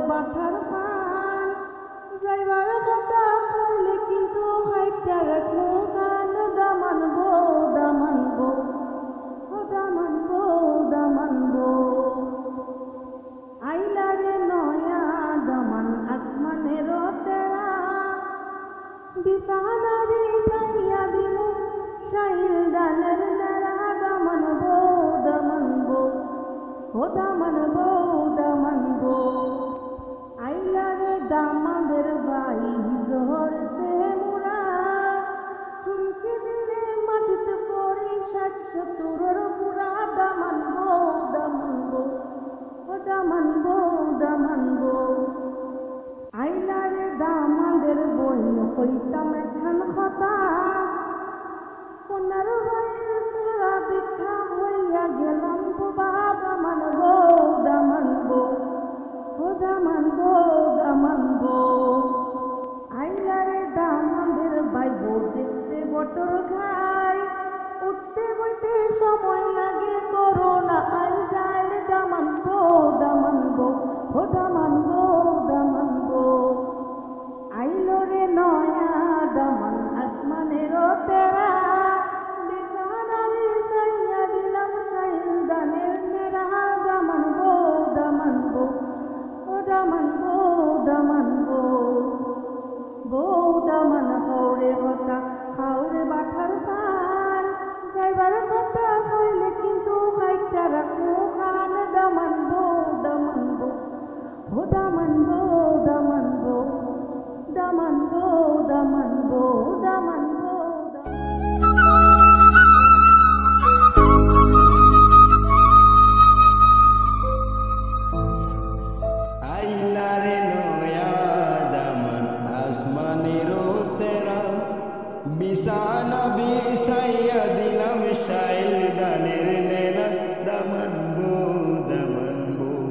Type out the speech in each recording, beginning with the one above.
বাঠার পান যাইবার কথা কইলে কিন্তু হাইটা রাখলো কান দামান বউ দামান বউ ও দামান বউ দামান বউ আইলা রে নয়া দামান আসমানের তেরা বিছানা বিছাইয়া দিল শাইল দানের নেরা দামান বউ দামান বউ ও দামান বউ দামান বউ আইলা রে দামাদের বাই জহরতে মুরা চুলকে দিলে মাটিতে পড়ে ৬০-৭০-এর পুরা দামান বউ দামান বউ ও দামান বউ দামান বউ আইলা রে দামাদের বই কইতাম একখান কথা কোনার ভাইয়ের তেরা দেখা হইয়া গেলাম বাবা দামান বউ দামান বউ ও দামান বউ দামান বউ আইলা রে দামাদের ভাই বউ দেখতে বটর খাই উঠতে বইতে সময় লাগে করোনা আই যায় দামান বউ দামান বউ ও দামান বউ দামান বউ আইলো রে নয়া দামান আসমানের তেরা বিছানা বিছাইয়া দিলাম শাইল দানের নেরা দামান বউ দামান বউ ও দামান বউ দামান বউ বউ দামান হৌরে কথা হাওরে বাঠার পান যাইবার কথা কইলে কিন্তু হাইটা রাখো কান দামান বউ দামান বউ ও দামান বউ দামান বউ দামান বউ দামান বউ দামান বউ আইলা রে নয়া দামান আসমানের তেরা বিছানা বিছাইয়া দিলাম শাইল দানের নেরা দামান বউ দামান বউ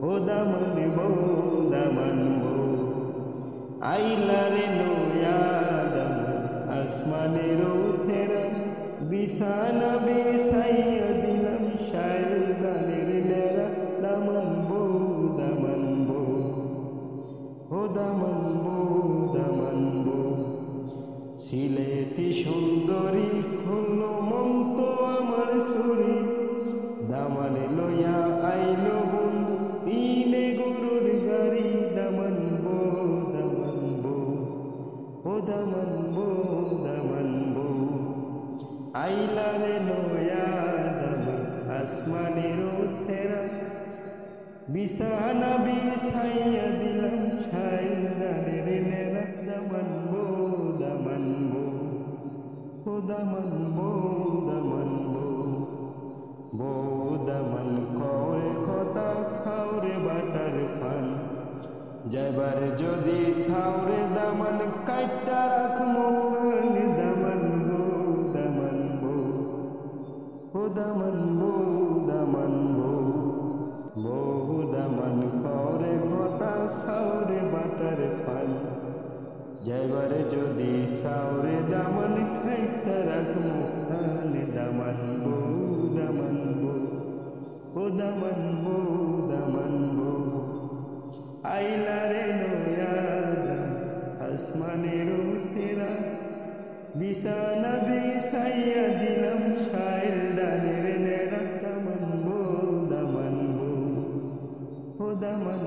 ও দামান বউ দামান বউ আইলা রে নয়া দামান আসমানের তেরা বিছানা বিছাইয়া দিলাম শাইল দানের নেরা দামান বউ দামান বউ ও দামান বউ দামান বউ সিলেটি সুন্দরী খুললো মন্ত আমার সুরি দামান লইয়া আইলো বন্ধু ইনে গরুর গাড়ি দামান বউ দামান বউ ও দামান বউ দামান বউ আইলা রে নয়া দামান আসমানের তেরা বিছানা বিছাইয়া দিলাম শাইল দানের নেরা দামান বউ দামান বউ ও দামান বউ দামান বউ বউ দামান করে কথা খাওরে বাটার পান যাইবার যদি ছাওরে দামান কাইটা রাখমো খান দামান বউ দামান বউ ও দামান বউ দামান বউ বউ দামান করে কথা খাওরে বাটার পান যাইবার যদি ছাওরে দামান খাইটা রাখমো খান দামান বউ দামান বউ ও দামান বউ দামান বউ আইলা রে নয়া আসমানের তেরা বিছানা বিছাইয়া দিলাম শাইল দানের নেরা দামান বউ দামান বউ ও দামান